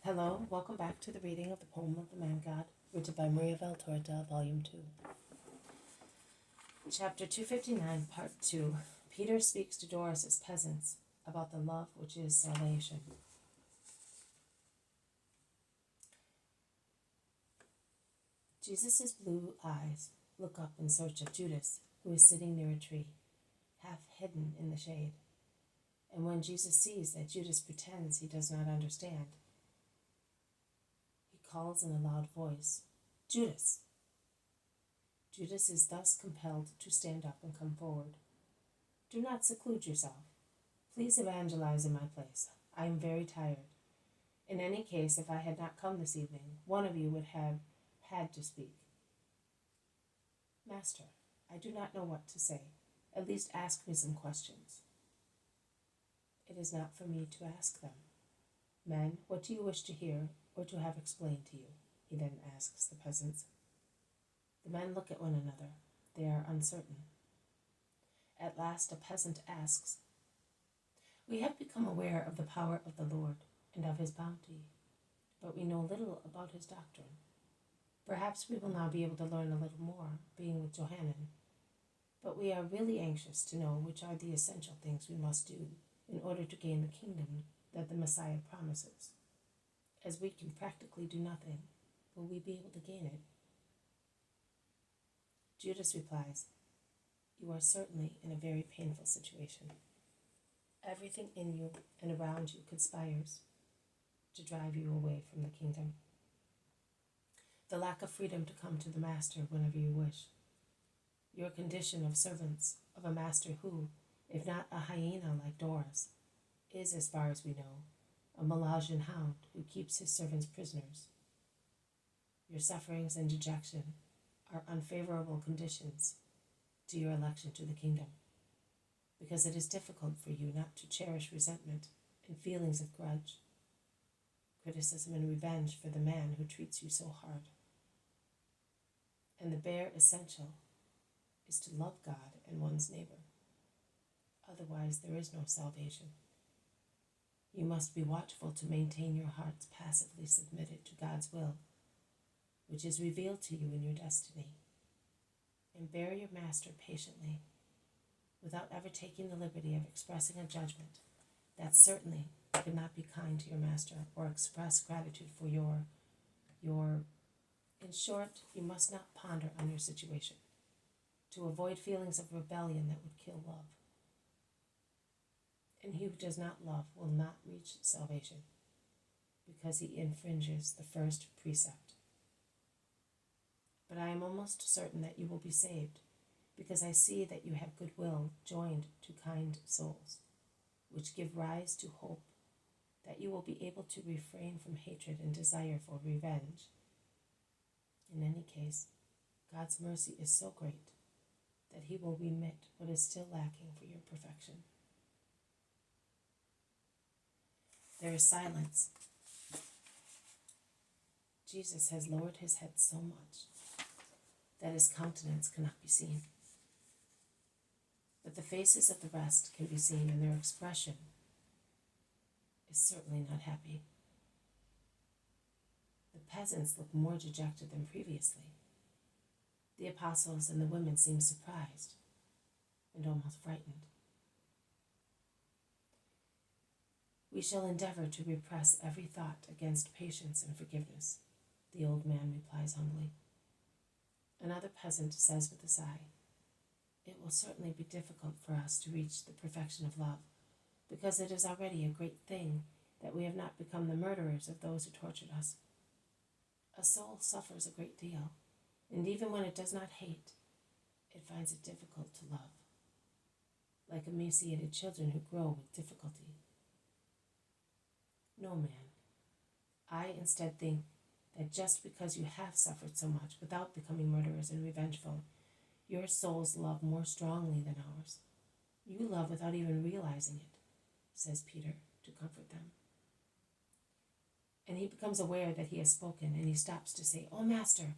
Hello, welcome back to the reading of the poem of the Man God, written by Maria Valtorta, Volume 2. Chapter 259, Part 2. Peter speaks to Doras as peasants about the love which is salvation. Jesus' blue eyes look up in search of Judas, who is sitting near a tree, half hidden in the shade. And when Jesus sees that Judas pretends he does not understand, he calls in a loud voice, "Judas!" Judas is thus compelled to stand up and come forward. "Do not seclude yourself. Please evangelize in my place. I am very tired. In any case, if I had not come this evening, one of you would have had to speak." "Master, I do not know what to say. At least ask me some questions." "It is not for me to ask them. Men, what do you wish to hear or to have explained to you?" he then asks the peasants. The men look at one another. They are uncertain. At last a peasant asks, "We have become aware of the power of the Lord and of his bounty, but we know little about his doctrine. Perhaps we will now be able to learn a little more, being with Johanan. But we are really anxious to know which are the essential things we must do in order to gain the kingdom that the Messiah promises. As we can practically do nothing, will we be able to gain it?" Judas replies, "You are certainly in a very painful situation. Everything in you and around you conspires to drive you away from the kingdom. The lack of freedom to come to the master whenever you wish. Your condition of servants of a master who, if not a hyena like Doras, is, as far as we know, a Malajan hound who keeps his servants prisoners. Your sufferings and dejection are unfavorable conditions to your election to the kingdom, because it is difficult for you not to cherish resentment and feelings of grudge, criticism and revenge for the man who treats you so hard. And the bare essential is to love God and one's neighbor. Otherwise, there is no salvation. You must be watchful to maintain your hearts passively submitted to God's will, which is revealed to you in your destiny, and bear your master patiently, without ever taking the liberty of expressing a judgment that certainly could not be kind to your master or express gratitude for your. In short, you must not ponder on your situation, to avoid feelings of rebellion that would kill love. And he who does not love will not reach salvation, because he infringes the first precept. But I am almost certain that you will be saved, because I see that you have goodwill joined to kind souls, which give rise to hope that you will be able to refrain from hatred and desire for revenge. In any case, God's mercy is so great that he will remit what is still lacking for your perfection." There is silence. Jesus has lowered his head so much that his countenance cannot be seen. But the faces of the rest can be seen, and their expression is certainly not happy. The peasants look more dejected than previously. The apostles and the women seem surprised and almost frightened. "We shall endeavor to repress every thought against patience and forgiveness," the old man replies humbly. Another peasant says with a sigh, "It will certainly be difficult for us to reach the perfection of love, because it is already a great thing that we have not become the murderers of those who tortured us. A soul suffers a great deal, and even when it does not hate, it finds it difficult to love, like emaciated children who grow with difficulty. No, man, I instead think that just because you have suffered so much without becoming murderers and revengeful, your souls love more strongly than ours. You love without even realizing it," says Peter to comfort them. And he becomes aware that he has spoken, and he stops to say, "Oh, Master,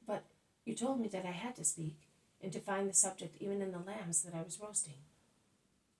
but you told me that I had to speak, and to find the subject even in the lambs that I was roasting.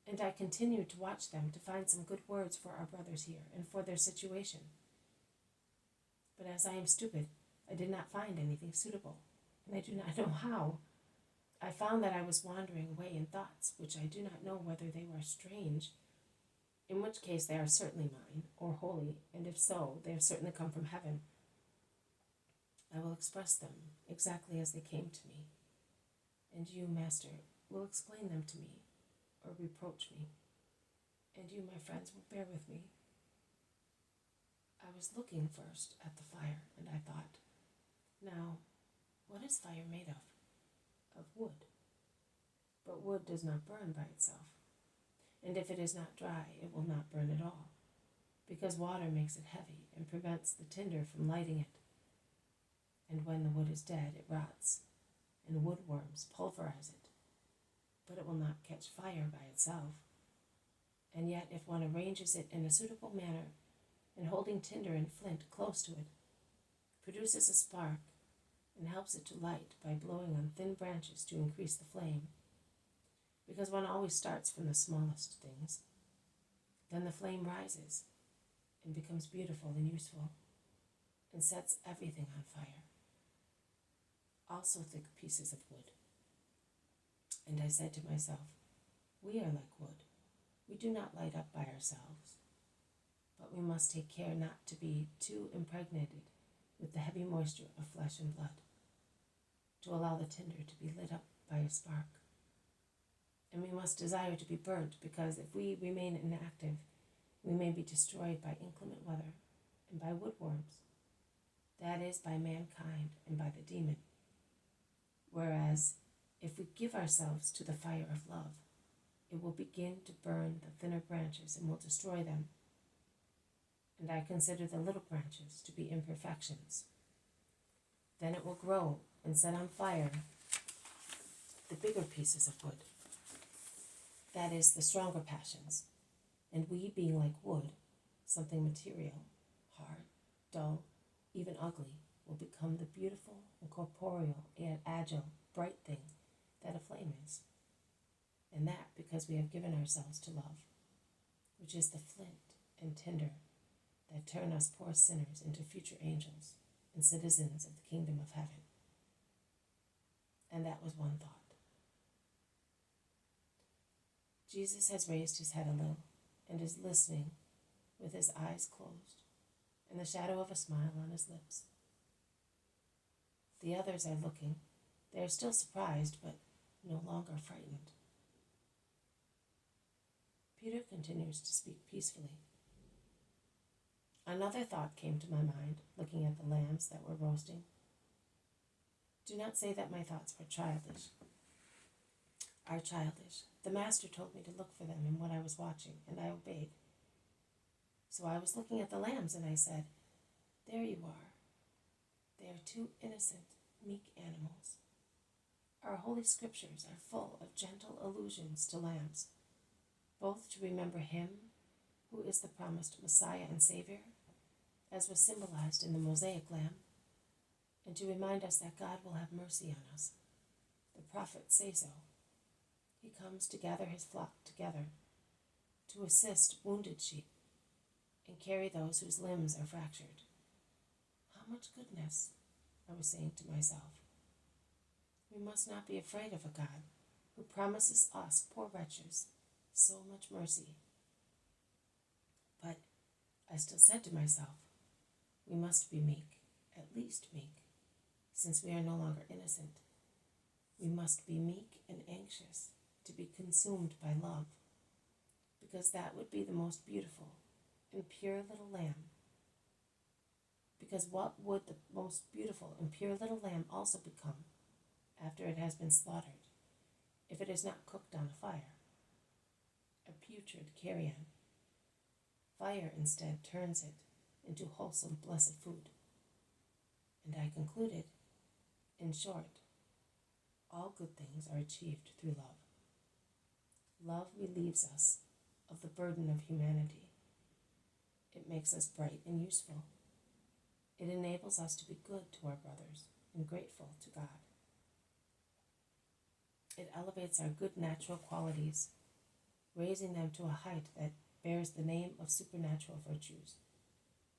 And I continued to watch them to find some good words for our brothers here and for their situation. But as I am stupid, I did not find anything suitable, and I do not know how. I found that I was wandering away in thoughts which I do not know whether they were strange, in which case they are certainly mine, or holy, and if so, they have certainly come from heaven. I will express them exactly as they came to me, and you, Master, will explain them to me, or reproach me, and you, my friends, will bear with me. I was looking first at the fire, and I thought, now, what is fire made of? Of wood. But wood does not burn by itself, and if it is not dry, it will not burn at all, because water makes it heavy and prevents the tinder from lighting it. And when the wood is dead, it rots, and woodworms pulverize it, but it will not catch fire by itself. And yet, if one arranges it in a suitable manner, and holding tinder and flint close to it, produces a spark, and helps it to light by blowing on thin branches to increase the flame, because one always starts from the smallest things, then the flame rises and becomes beautiful and useful, and sets everything on fire, also thick pieces of wood. And I said to myself, we are like wood. We do not light up by ourselves, but we must take care not to be too impregnated with the heavy moisture of flesh and blood, to allow the tinder to be lit up by a spark. And we must desire to be burnt, because if we remain inactive, we may be destroyed by inclement weather and by woodworms, that is, by mankind and by the demon. Whereas, if we give ourselves to the fire of love, it will begin to burn the thinner branches and will destroy them. And I consider the little branches to be imperfections. Then it will grow and set on fire the bigger pieces of wood, that is, the stronger passions. And we, being like wood, something material, hard, dull, even ugly, will become the beautiful and corporeal and agile, bright thing that a flame is. And that because we have given ourselves to love, which is the flint and tinder that turn us poor sinners into future angels and citizens of the kingdom of heaven. And that was one thought. Jesus has raised his head a little and is listening with his eyes closed and the shadow of a smile on his lips. The others are looking. They are still surprised, but no longer frightened. Peter continues to speak peacefully. Another thought came to my mind, looking at the lambs that were roasting. Do not say that my thoughts were childish. Are childish. The master told me to look for them in what I was watching, and I obeyed. So I was looking at the lambs, and I said, there you are. They are two innocent, meek animals. Our holy scriptures are full of gentle allusions to lambs, both to remember him who is the promised Messiah and Savior, as was symbolized in the Mosaic lamb, and to remind us that God will have mercy on us. The prophets say so. He comes to gather his flock together, to assist wounded sheep, and carry those whose limbs are fractured. How much goodness, I was saying to myself. We must not be afraid of a God who promises us, poor wretches, so much mercy. But I still said to myself, we must be meek, at least meek, since we are no longer innocent. We must be meek and anxious to be consumed by love, because that would be the most beautiful and pure little lamb. Because what would the most beautiful and pure little lamb also become after it has been slaughtered, if it is not cooked on a fire? A putrid carrion. Fire instead turns it into wholesome, blessed food. And I concluded, in short, all good things are achieved through love. Love relieves us of the burden of humanity. It makes us bright and useful. It enables us to be good to our brothers and grateful to God. It elevates our good natural qualities, raising them to a height that bears the name of supernatural virtues.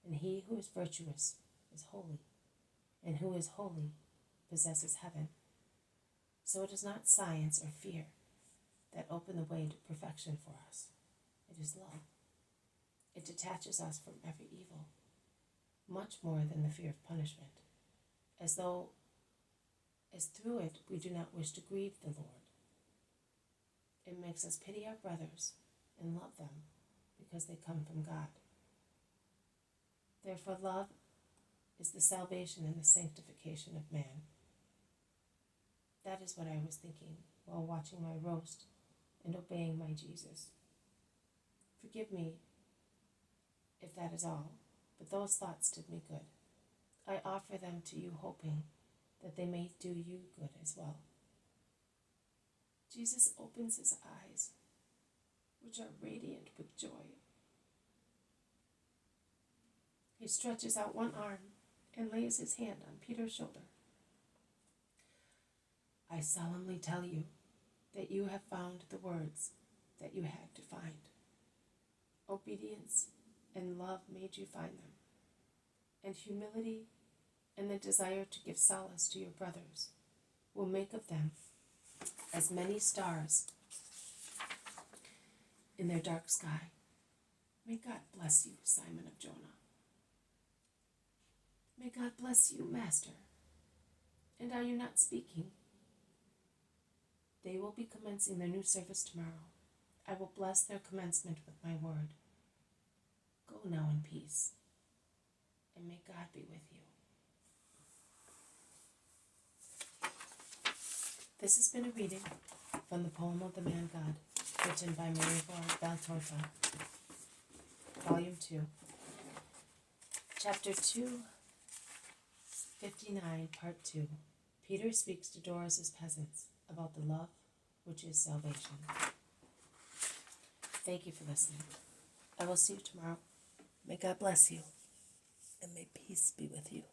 And he who is virtuous is holy, and who is holy possesses heaven. So it is not science or fear that open the way to perfection for us. It is love. It detaches us from every evil, much more than the fear of punishment, as through it we do not wish to grieve the Lord. It makes us pity our brothers and love them because they come from God. Therefore, love is the salvation and the sanctification of man. That is what I was thinking while watching my roast and obeying my Jesus. Forgive me if that is all, but those thoughts did me good. I offer them to you, hoping that they may do you good as well. Jesus opens his eyes, which are radiant with joy. He stretches out one arm and lays his hand on Peter's shoulder. I solemnly tell you that you have found the words that you had to find. Obedience and love made you find them, and humility and the desire to give solace to your brothers will make of them as many stars in their dark sky. May God bless you, Simon of Jonah. May God bless you, Master. And are you not speaking? They will be commencing their new service tomorrow. I will bless their commencement with my word. Go now in peace, and may God be with you. This has been a reading from the poem of the Man God, written by Maria Valtorta, Volume 2, Chapter 259, Part 2. Peter speaks to Doras as peasants about the love which is salvation. Thank you for listening. I will see you tomorrow. May God bless you, and may peace be with you.